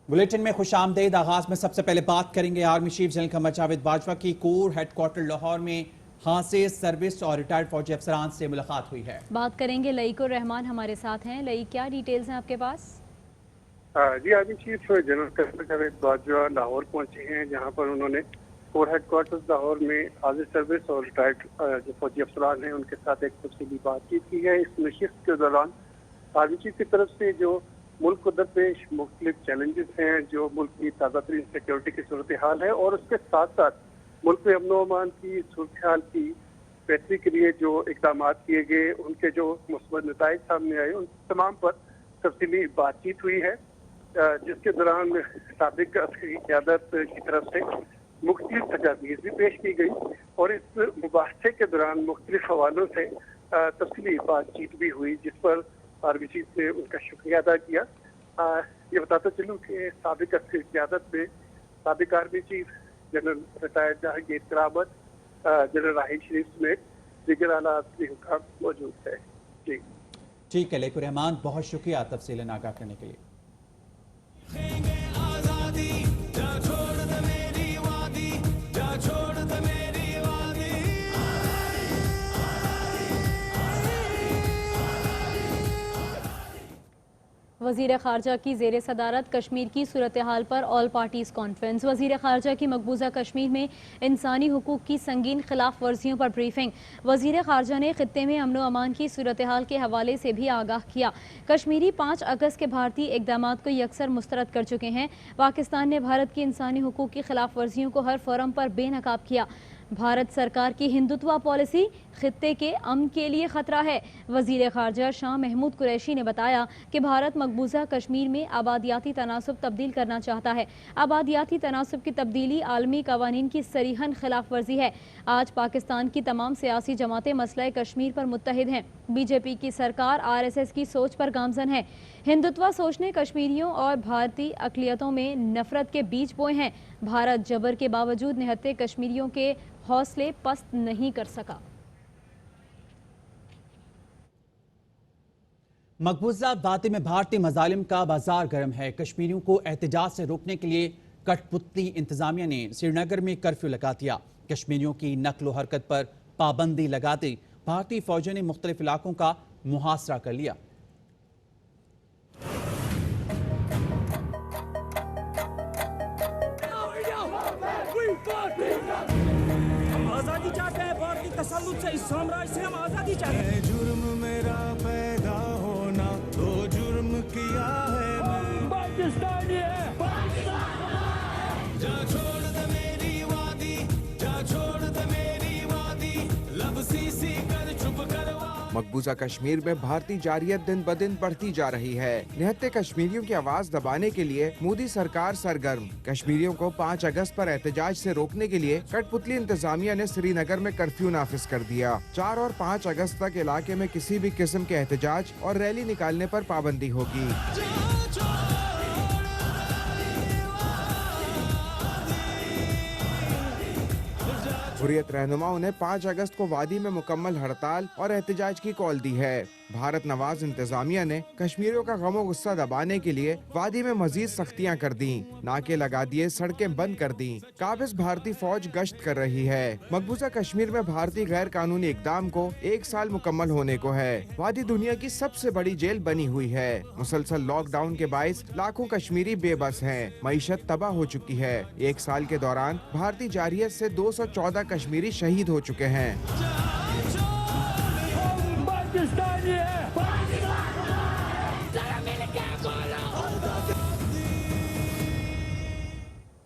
Bulletin में खुश आमदेद। आगाज में सबसे पहले बात करेंगे army chief general Qamar Javed Bajwa की। कोर हेडक्वार्टर लाहौर में हांसे सर्विस और रिटायर्ड फौजी अफसरान से मुलाकात हुई है। बात करेंगे लईक और रहमान हमारे साथ हैं। लईक, क्या डिटेल्स हैं आपके पास? जी, army chief general Qamar Javed Bajwa Lahore पहुंचे हैं, जहां पर उन्होंने कोर हेडक्वार्टर लाहौर में हाजिर सर्विस और रिटायर्ड जो फौजी अफसरान हैं उनके साथ एक तफसीली बातचीत की है। इस नशिस्त के दौरान आर्मी चीफ की तरफ से जो मुल्क को दरपेश मुख्तलिफ चैलेंजेस हैं, जो मुल्क की ताज़ा तरीन सिक्योरिटी की सूरत हाल है और उसके साथ साथ मुल्क में अमन अमान की सूरत हाल की बेहतरी के लिए जो इकदाम किए गए, उनके जो मुस्बत नताइज सामने आए, उन तमाम पर तफसीली बातचीत हुई है, जिसके दौरान साबिक अस्करी क़यादत की तरफ से मुख्तलिफ तजावीज़ भी पेश की गई और इस मुबाहसे के दौरान मुख्तलिफ हवालों से तफसीली बातचीत भी हुई, जिस पर आर्मी चीफ ने उनका शुक्रिया अदा किया। ये बताता चलूँ कि साबिक अस्करी क़यादत में साबिक army chief general retired Jahangir Karamat, general Rahil शरीफ समेत दीगर आला अस्करी हुकाम मौजूद है। जी ठीक है लेकुर रहमान, बहुत शुक्रिया तफसीलन आगाह करने के लिए। वज़ीर ख़ारजा की ज़ेर सदारत कश्मीर की सूरत हाल पर ऑल पार्टीज़ कॉन्फ्रेंस। वज़ीर ख़ारजा की मकबूजा कश्मीर में इंसानी हुकूक की संगीन खिलाफ वर्जियों पर ब्रीफिंग। वज़ीर ख़ारजा ने ख़ित्ते में अमन अमान की सूरत हाल के हवाले से भी आगाह किया। कश्मीरी 5 अगस्त के भारतीय इक़दाम को यकसर मुस्तरद कर चुके हैं। पाकिस्तान ने भारत की इंसानी हुकूक की खिलाफ वर्जियों को हर फोरम पर बेनकाब किया। भारत सरकार की हिंदुत्वा पॉलिसी खित्ते के अमन के लिए खतरा है। वज़ीर ख़ारजा शाह महमूद कुरैशी ने बताया कि भारत मकबूजा कश्मीर में आबादियाती तनासुब तब्दील करना चाहता है। आबादियाती तनासुब की तब्दीली आलमी कवानीन की सरीहन खिलाफ वर्जी है। आज पाकिस्तान की तमाम सियासी जमातें मसला कश्मीर पर मुत्तहिद हैं। बीजेपी की सरकार RSS की सोच पर गामजन है। हिंदुत्वा सोच ने कश्मीरियों और भारतीय अक़लियतों में नफरत के बीज बोए हैं। भारत जबर के बावजूद निहत्ते कश्मीरियों के हौसले पस्त नहीं कर सका। मकबूजा वादी में भारतीय मजालिम का बाजार गर्म है। कश्मीरियों को एहतजाज से रोकने के लिए कठपुतली इंतजामिया ने श्रीनगर में कर्फ्यू लगा दिया। कश्मीरियों की नकलो हरकत पर पाबंदी लगा दी। भारतीय फौजों ने मुख्तलिफ इलाकों का मुहासरा कर लिया। हम आजादी चाहते हैं, भारतीय तसल्लुत से, इस साम्राज्य से हम आजादी चाहते हैं। जुर्म मेरा पैदा होना, तो जुर्म किया है मैं। पाकिस्तानी है। जा छोड़ दे मेरी वादी, जा छोड़ दे मेरी वादी, लब सीसी कर चुप करवा। मकबूजा कश्मीर में भारतीय जारियत दिन ब दिन बढ़ती जा रही है। निहत्ते कश्मीरियों की आवाज दबाने के लिए मोदी सरकार सरगर्म। कश्मीरियों को 5 अगस्त पर एहतजाज से रोकने के लिए कठपुतली इंतजामिया ने श्रीनगर में कर्फ्यू नाफिज कर दिया। 4 और 5 अगस्त तक इलाके में किसी भी किस्म के एहतजाज और रैली निकालने पर पाबंदी होगी। हुर्रियत रहनुमाओं ने 5 अगस्त को वादी में मुकम्मल हड़ताल और एहतजाज की कॉल दी है। भारत नवाज इंतजामिया ने कश्मीरियों का गम और गुस्सा दबाने के लिए वादी में मजीद सख्तियां कर दी, नाके लगा दिए, सड़कें बंद कर दी। काबिज भारतीय फौज गश्त कर रही है। मकबूजा कश्मीर में भारतीय गैर कानूनी इकदाम को 1 साल मुकम्मल होने को है। वादी दुनिया की सबसे बड़ी जेल बनी हुई है। मुसलसल लॉकडाउन के बायस लाखों कश्मीरी बेबस हैं। मईशत तबाह हो चुकी है। 1 साल के दौरान भारतीय जारियत से 214 कश्मीरी शहीद हो चुके हैं।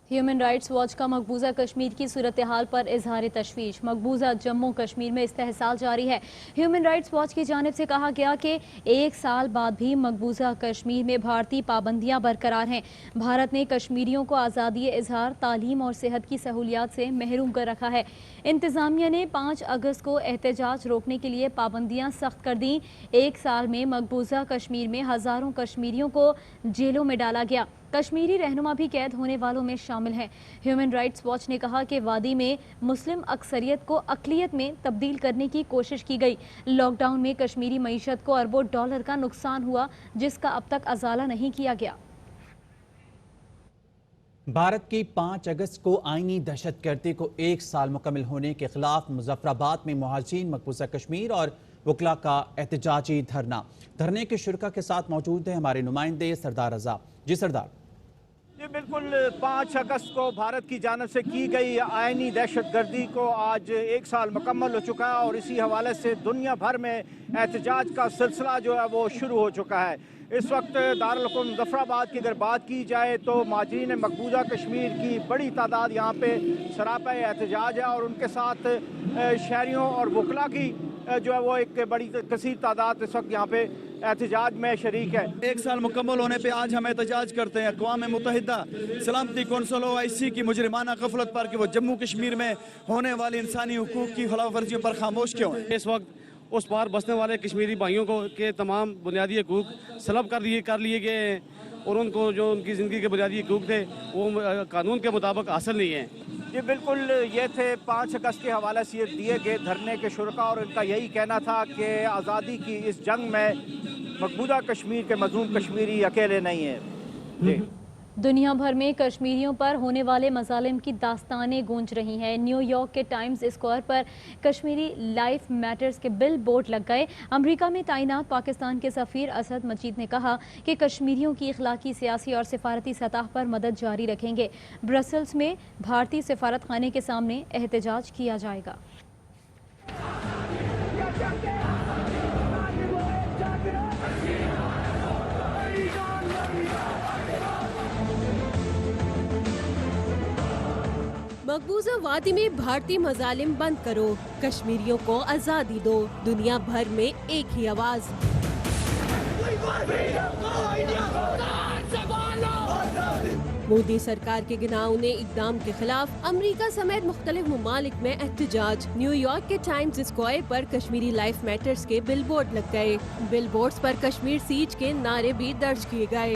ह्यूमन राइट्स वॉच का मकबूजा कश्मीर की सूरत हाल पर इजहार तशवीश। मकबूजा जम्मू कश्मीर में इस्तेहसाल जारी है। ह्यूमन राइट्स वॉच की जानिब से कहा गया कि 1 साल बाद भी मकबूजा कश्मीर में भारतीय पाबंदियां बरकरार हैं। भारत ने कश्मीरियों को आज़ादी इजहार, तालीम और सेहत की सहूलियात से महरूम कर रखा है। इंतजामिया ने 5 अगस्त को एहतजाज रोकने के लिए पाबंदियां सख्त कर दी। 1 साल में मकबूजा कश्मीर में हज़ारों कश्मीरियों को जेलों में डाला गया। कश्मीरी रहनुमा भी कैद होने वालों में शामिल हैं। ह्यूमन राइट्स वॉच ने कहा कि वादी में मुस्लिम अक्सरियत को अक़लियत में तब्दील करने की कोशिश की गई। लॉकडाउन में कश्मीरी मईशत को अरबों डॉलर का नुकसान हुआ, जिसका अब तक अजाला नहीं किया गया। भारत की 5 अगस्त को आईनी दहशतगर्दी को 1 साल मुकम्मल होने के खिलाफ मुजफ्फराबाद में मुहाजिरीन मकबूजा कश्मीर और वकला का एहतजाजी धरने के शुरका के साथ मौजूद है हमारे नुमाइंदे सरदार रजा। जी सरदार। जी बिल्कुल, 5 अगस्त को भारत की जानिब से की गई आईनी दहशतगर्दी को आज 1 साल मुकम्मल हो चुका है और इसी हवाले से दुनिया भर में एहतजाज का सिलसिला जो है वो शुरू हो चुका है। इस वक्त दारुल हुकूमत मुजफ्फराबाद की अगर बात की जाए तो मुहाजिरीन मकबूजा कश्मीर की बड़ी तादाद यहाँ पे सरापा एहतजाज है और उनके साथ शहरियों और वकला की जो है वो एक बड़ी कसीर तादाद इस वक्त यहाँ पे एहतजाज में शरीक है। 1 साल मुकम्मल होने पे आज हम एहतजाज करते हैं अक़वाम मुत्तहिदा सलामती कौंसिल OIC की मुजरिमाना गफलत पर कि वो जम्मू कश्मीर में होने वाली इंसानी हुकूक की खिलाफ वर्जियों पर खामोश क्यों है। इस वक्त उस पार बसने वाले कश्मीरी भाइयों को के तमाम बुनियादी हकूक सलब कर लिए गए हैं और उनको जो उनकी ज़िंदगी के बुनियादी हकूक थे वो कानून के मुताबिक हासिल नहीं है। ये बिल्कुल, ये थे 5 अगस्त के हवाले से दिए गए धरने के शुरका और इनका यही कहना था कि आज़ादी की इस जंग में मकबूजा कश्मीर के मज़लूम कश्मीरी अकेले नहीं हैं। दुनिया भर में कश्मीरियों पर होने वाले मज़ालिम की दास्तानें गूंज रही हैं। न्यूयॉर्क के टाइम्स स्क्वायर पर कश्मीरी लाइफ मैटर्स के बिल बोर्ड लग गए। अमेरिका में तैनात पाकिस्तान के सफ़ीर असद मजीद ने कहा कि कश्मीरियों की इखलाकी, सियासी और सिफारती सतह पर मदद जारी रखेंगे। ब्रसल्स में भारतीय सिफारत खाने के सामने एहतजाज किया जाएगा। मकबूजा वादी में भारतीय मजालिम बंद करो, कश्मीरियों को आज़ादी दो, दुनिया भर में एक ही आवाज। मोदी सरकार के घिनौने इक़दाम के खिलाफ अमेरिका समेत मुख्तलिफ ममालिक में एहतजाज। न्यूयॉर्क के टाइम्स स्क्वायर पर कश्मीरी लाइफ मैटर्स के बिल बोर्ड लग गए। बिल बोर्ड्स पर कश्मीर सीज के नारे भी दर्ज किए गए।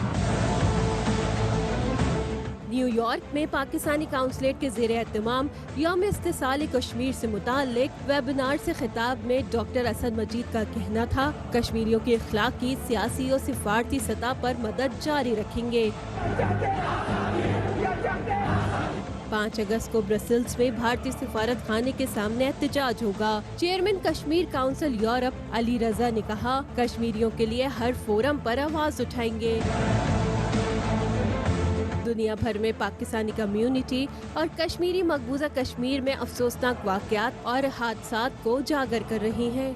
न्यूयॉर्क में पाकिस्तानी काउंसलेट के ज़ेरे एहतमाम यौम इस्तिसाल कश्मीर से मुताल्लिक वेबिनार से खिताब में डॉक्टर असद मजीद का कहना था, कश्मीरियों की इखलाकी, सियासी और सिफारती सतह पर मदद जारी रखेंगे। 5 अगस्त को ब्रसल्स में भारतीय सिफारत खाने के सामने एहतजाज होगा। Chairman Kashmir council Europe Ali Raza ने कहा, कश्मीरियों के लिए हर फोरम पर आवाज उठाएंगे। दुनिया भर में पाकिस्तानी कम्युनिटी और कश्मीरी मकबूजा कश्मीर में अफसोसनाक वाक़यात और हादसात को उजागर कर रही हैं।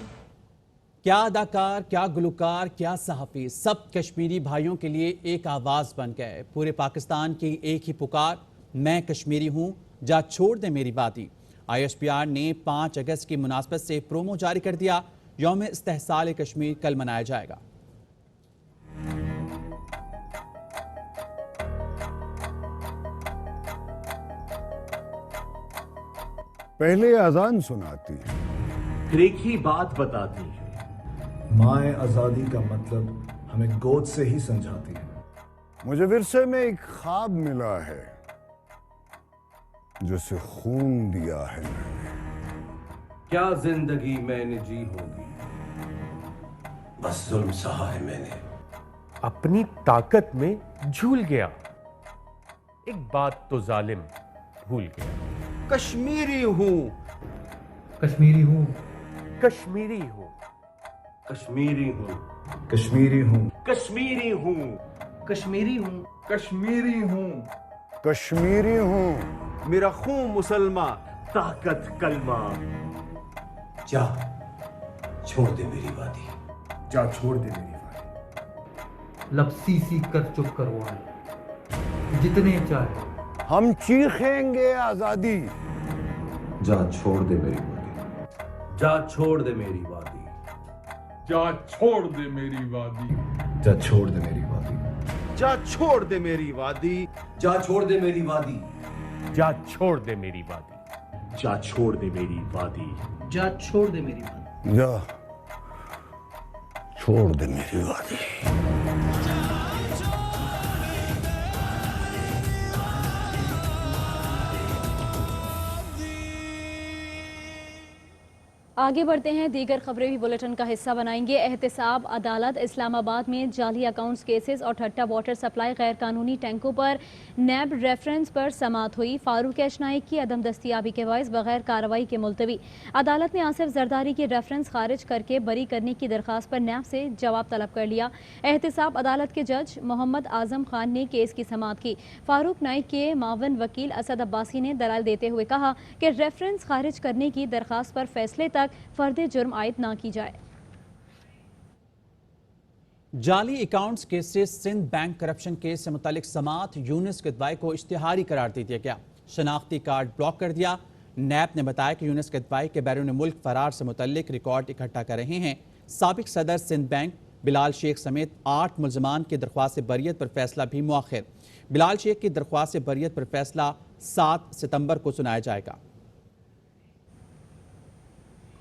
क्या अदाकार, क्या गुलकार, क्या सहाफ़ी, सब कश्मीरी भाइयों के लिए एक आवाज़ बन गए। पूरे पाकिस्तान की एक ही पुकार, मैं कश्मीरी हूँ, जा छोड़ दे मेरी वादी। ISPR ने 5 अगस्त की मुनासबत से प्रोमो जारी कर दिया। यौम इस्तेहसाल कश्मीर कल मनाया जाएगा। पहले अजान सुनाती है, फिर एक ही बात बताती है। माए आज़ादी का मतलब हमें गोद से ही समझाती है। मुझे विरसे में एक ख्वाब मिला है जिसे खून दिया है मैंने। क्या जिंदगी मैंने जी होगी, बस जुल्म सहा है मैंने। अपनी ताकत में झूल गया, एक बात तो जालिम भूल गया। कश्मीरी हूँ, कश्मीरी हूँ, कश्मीरी हूँ, कश्मीरी हूँ, कश्मीरी हूँ, कश्मीरी हूँ, कश्मीरी हूँ, कश्मीरी हूँ, कश्मीरी हूँ। मेरा खून मुसलमा, ताकत कलमा। जा छोड़ दे मेरी वादी, जा छोड़ दे मेरी वादी। लब सी कर चुप करवाए, जितने चाहे हम चीखेंगे आजादी। जा छोड़ दे मेरी वादी, जा छोड़ दे मेरी वादी, जा छोड़ दे मेरी वादी, जा छोड़ दे मेरी वादी, जा छोड़ दे मेरी वादी, जा छोड़ दे मेरी वादी, जा छोड़ दे मेरी वादी, जा छोड़ दे मेरी वादी, जा छोड़ दे मेरी वादी, जा छोड़ दे मेरी वादी। आगे बढ़ते हैं, दीगर खबरें भी बुलेटिन का हिस्सा बनाएंगे। एहतसाब अदालत इस्लामाबाद में जाली अकाउंट्स केसेस और ठट्टा वाटर सप्लाई गैर कानूनी टैंकों पर नैब रेफरेंस पर समाअत हुई। फारूक एशनाइक की अदम दस्तियाबी के बायस बगैर कार्रवाई के मुलतवी। अदालत ने आसिफ जरदारी की रेफरेंस खारिज करके बरी करने की दरख्वास्त पर नैब से जवाब तलब कर लिया। एहतसाब अदालत के जज मोहम्मद आजम खान ने केस की समाअत की। फारूक नाइक के मावन वकील असद अब्बासी ने दलाल देते हुए कहा कि रेफरेंस खारिज करने की दरख्वास्त पर फैसले तक फर्द जुर्म आयद ना की जाए। जाली अकाउंट्स केस से सिंध बैंक करप्शन केस से मुतालिक समाअत यूनुस किदवाई को इश्तिहारी करार दे दिया गया। शनाख्ती कार्ड ब्लॉक कर दिया। नैब ने बताया कि यूनुस किदवाई के बैरून मुल्क फरार से मुतालिक रिकॉर्ड इकट्ठा कर रहे हैं। साबिक सदर सिंध बैंक बिलाल शेख समेत 8 मुल्जमान की दरख्वास्त बरियत पर फैसला भी मुअख्खर। बिलाल शेख की दरख्वास्त बरियत पर फैसला 7 सितंबर को सुनाया जाएगा।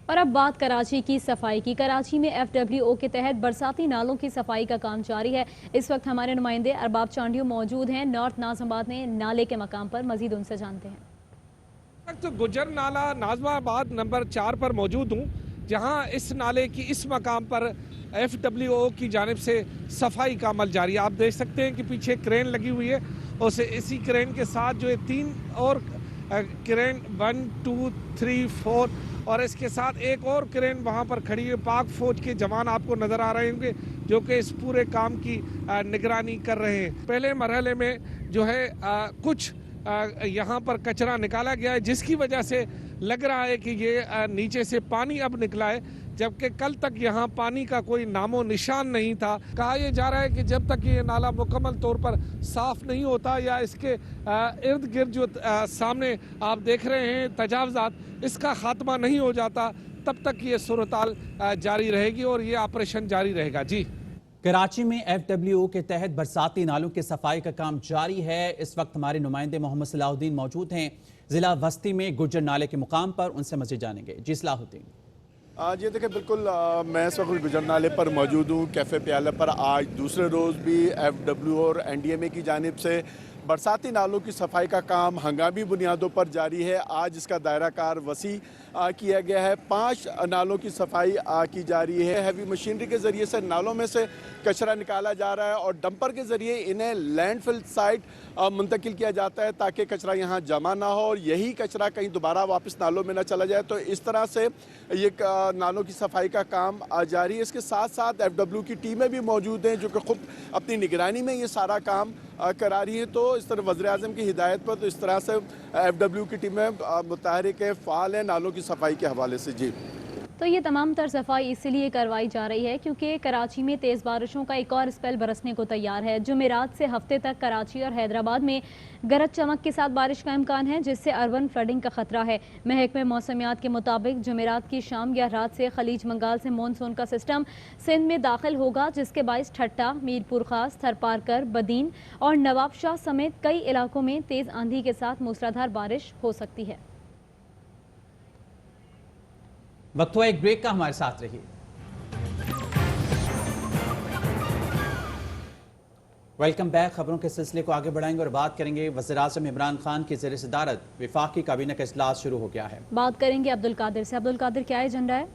और अब बात कराची की सफाई की। कराची में FWO के तहत बरसाती नालों की सफाई का काम जारी है। इस वक्त हमारे नुमाइंदे अरबाब चांडियो मौजूद हैं नॉर्थ नाज़माबाद में नाले के मकाम पर। मजीद उनसे जानते हैं। तो गुजर नाला नाज़माबाद नंबर 4 पर मौजूद हूँ, जहाँ इस नाले की इस मकाम पर FWO की जानिब से सफाई का अमल जारी है। आप देख सकते हैं कि पीछे क्रेन लगी हुई है और इसी क्रेन के साथ जो है 3 और क्रेन 1, 2, 3, 4 और इसके साथ एक और क्रेन वहाँ पर खड़ी है। पाक फौज के जवान आपको नज़र आ रहे होंगे जो कि इस पूरे काम की निगरानी कर रहे हैं। पहले मरहले में जो है कुछ यहाँ पर कचरा निकाला गया है, जिसकी वजह से लग रहा है कि ये नीचे से पानी अब निकला है, जबकि कल तक यहाँ पानी का कोई नामो निशान नहीं था। कहा यह जा रहा है कि जब तक ये नाला मुकम्मल तौर पर साफ़ नहीं होता या इसके इर्द गिर्द जो सामने आप देख रहे हैं तजावज़ात, इसका खात्मा नहीं हो जाता, तब तक ये सूरत-हाल जारी रहेगी और ये ऑपरेशन जारी रहेगा। जी, कराची में FWO के तहत बरसाती नालों की सफाई का काम जारी है। इस वक्त हमारे नुमाइंदे मोहम्मद सलाहुद्दीन मौजूद हैं जिला वस्ती में गुज्जर नाले के मुकाम पर, उनसे मज़ीद जानेंगे। जी सलाहुद्दीन। जी देखिए, बिल्कुल मैं इस वक्त गुजर नाले पर मौजूद हूँ। कैफ़े प्याला पर आज दूसरे रोज़ भी FWO और NDMA की जानिब से बरसाती नालों की सफाई का काम हंगामी बुनियादों पर जारी है। आज इसका दायरा कार वसी किया गया है। 5 नालों की सफाई की जा रही है। हैवी मशीनरी के ज़रिए से नालों में से कचरा निकाला जा रहा है और डंपर के ज़रिए इन्हें लैंडफिल साइट मुंतकिल किया जाता है ताकि कचरा यहाँ जमा ना हो और यही कचरा कहीं दोबारा वापस नालों में ना चला जाए। तो इस तरह से ये नालों की सफाई का काम जारी है। इसके साथ साथ FWO की टीमें भी मौजूद हैं जो कि खुद अपनी निगरानी में ये सारा काम करा रही है। तो इस तरह वज़ीर-ए-आज़म की हिदायत पर तो इस तरह से FWO की टीमें मुतहरिक फ़ाल है नालों की सफाई के हवाले से। जी, तो ये तमाम तर सफाई इसलिए करवाई जा रही है क्योंकि कराची में तेज़ बारिशों का एक और स्पेल बरसने को तैयार है। जुमेरात से हफ्ते तक कराची और हैदराबाद में गरज चमक के साथ बारिश का इम्कान है, जिससे अर्बन फ्लडिंग का खतरा है। महकमे मौसमियात के मुताबिक जुमेरात की शाम या रात से खलीज बंगाल से मानसून का सिस्टम सिंध में दाखिल होगा, जिसके बायस ठट्टा, मीरपुर खास, थरपारकर, बदीन और नवाबशाह समेत कई इलाकों में तेज़ आंधी के साथ मूसलाधार बारिश हो सकती है। वक्त हुआ एक ब्रेक का, हमारे साथ रहिए। Welcome back. खबरों के सिलसिले को आगे बढ़ाएंगे और बात करेंगे वज़ीर-ए-आज़म इमरान खान की ज़ेर सदारत वफाकी काबीना का इजलास शुरू हो गया है। बात करेंगे अब्दुल कादिर से। अब्दुल कादिर, क्या एजेंडा है?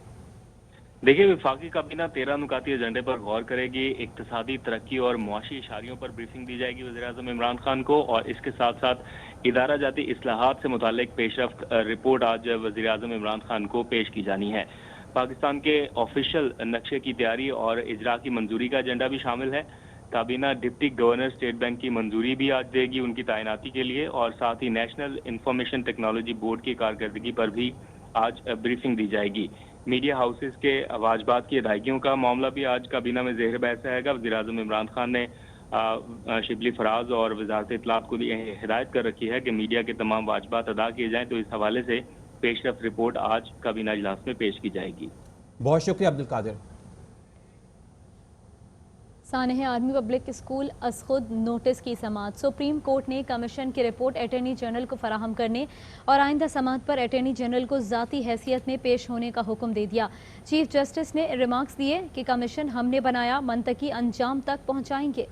देखिए, वफाकी काबीना 13 नुकाती एजेंडे पर गौर करेगी। इक्तिसादी तरक्की और मुआशी इशारियों पर ब्रीफिंग दी जाएगी वज़ीर-ए-आज़म इमरान खान को, और इसके साथ साथ इदारा जाती इस्लाहात से मुतालिक पेशरफ्त रिपोर्ट आज वज़ीर-ए-आज़म इमरान खान को पेश की जानी है। पाकिस्तान के ऑफिशियल नक्शे की तैयारी और इजरा की मंजूरी का एजेंडा भी शामिल है। काबीना डिप्टी गवर्नर स्टेट बैंक की मंजूरी भी आज देगी उनकी तैनाती के लिए, और साथ ही नेशनल इंफॉर्मेशन टेक्नोलॉजी बोर्ड की कारकर्दगी पर भी आज ब्रीफिंग दी जाएगी। मीडिया हाउसेस के वाजबात की अदायगियों का मामला भी आज काबीना में ज़ेर बहस रहेगा। वज़ीर-ए-आज़म इमरान खान ने शिबली फराज और वज़ारत इत्तलात को हिदायत कर रखी है कि मीडिया के तमाम वाजबात अदा किए जाएं, तो इस हवाले से पेशरफ रिपोर्ट आज काबीना इजलास में पेश की जाएगी। बहुत शुक्रिया अब्दुल कादिर। सानह आर्मी पब्लिक स्कूल असखुद नोटिस की समाअत। सुप्रीम कोर्ट ने कमीशन की रिपोर्ट अटॉर्नी जनरल को फराहम करने और आइंदा समाअत पर अटॉर्नी जनरल को ज़ाती हैसियत में पेश होने का हुक्म दे दिया। चीफ जस्टिस ने रिमार्क्स दिए कि कमीशन हमने बनाया, मंतकी अंजाम तक पहुँचाएंगे।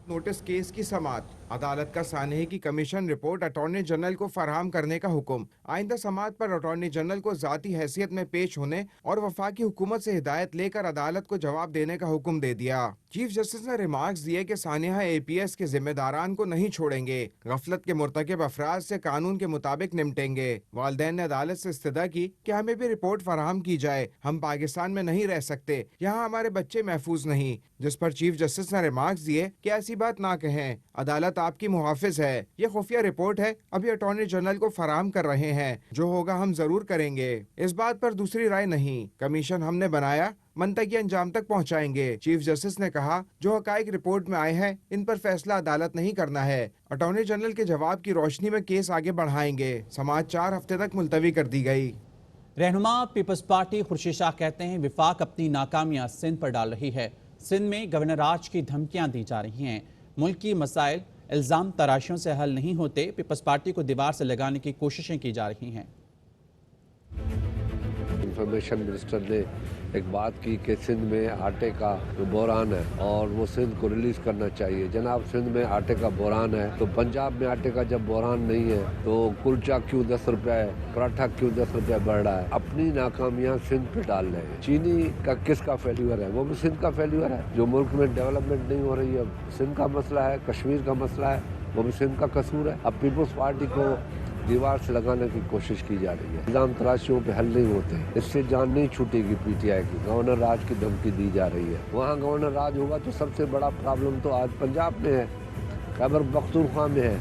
नोटिस केस की समाअत। अदालत का सानहे की कमीशन रिपोर्ट अटॉर्नी जनरल को फराहम करने का हुक्म। आइंदा समाअत पर अटॉर्नी जनरल को जाती हैसियत में पेश होने और वफाकी हुकूमत से हिदायत लेकर अदालत को जवाब देने का हुक्म दे दिया। चीफ जस्टिस ने रिमार्क्स दिए कि सानिया APS के जिम्मेदारान को नहीं छोड़ेंगे, गफलत के मुर्तकिब अफराद से कानून के मुताबिक निपटेंगे। वालिदैन ने अदालत से इस्तदा की कि हमें भी रिपोर्ट फराहम की जाए, हम पाकिस्तान में नहीं रह सकते, यहाँ हमारे बच्चे महफूज नहीं। जिस पर चीफ जस्टिस ने रिमार्क्स दिए कि ऐसी बात ना कहें, अदालत आपकी मुहाफिज है, ये खुफिया रिपोर्ट है, अभी अटॉर्नी जनरल को फराहम कर रहे हैं, जो होगा हम जरूर करेंगे। इस बात पर दूसरी राय नहीं, कमीशन हमने बनाया, मंतकी अंजाम तक पहुंचाएंगे। चीफ जस्टिस ने कहा जो हकाइक रिपोर्ट में आए हैं इन पर फैसला अदालत नहीं करना है। अटॉर्नी जनरल के जवाब की रोशनी में केस आगे बढ़ाएंगे। समाअत 4 हफ्ते तक मुलतवी कर दी गई। रहनुमा पीपल्स पार्टी खुर्शीद शाह कहते हैं विफाक अपनी नाकामियां सिंध पर डाल रही है। सिंध में गवर्नर राज की धमकियां दी जा रही हैं। मुल्क की मसाइल इल्ज़ाम तराशियों से हल नहीं होते, पीपल्स पार्टी को दीवार से लगाने की कोशिशें की जा रही हैं। इंफॉर्मेशन मिनिस्टर ने एक बात की कि सिंध में आटे का जो बहरान है और वो सिंध को रिलीज करना चाहिए। जनाब, सिंध में आटे का बहरान है तो पंजाब में आटे का जब बहरान नहीं है तो कुलचा क्यों 10 रुपया है, पराठा क्यों 10 रुपया बढ़ रहा है। अपनी नाकामियां सिंध पे डाल रहे हैं। चीनी का किसका फेल्यूर है? वो भी सिंध का फेल्यूर है। जो मुल्क में डेवलपमेंट नहीं हो रही है सिंध का मसला है, कश्मीर का मसला है, वो भी सिंध का कसूर है। अब पीपल्स पार्टी को दीवार से लगाने की कोशिश की जा रही है। इल्जाम तराशियों पे हल नहीं होते, इससे जान नहीं छूटेगी PTI की। गवर्नर राज की धमकी दी जा रही है। वहाँ गवर्नर राज होगा तो सबसे बड़ा प्रॉब्लम तो आज पंजाब में है, खैबर पख्तूनख्वा में है,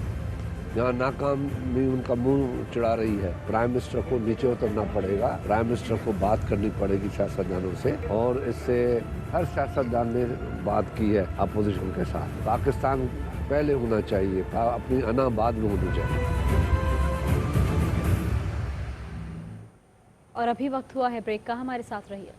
जहाँ नाकामी उनका मुंह चढ़ा रही है। प्राइम मिनिस्टर को नीचे उतरना पड़ेगा, प्राइम मिनिस्टर को बात करनी पड़ेगी सियासतदानों से, और इससे हर सियासतदान ने बात की है अपोजिशन के साथ। पाकिस्तान पहले होना चाहिए, अपनी अना बाद में होनी चाहिए। और अभी वक्त हुआ है ब्रेक का, हमारे साथ रहिए।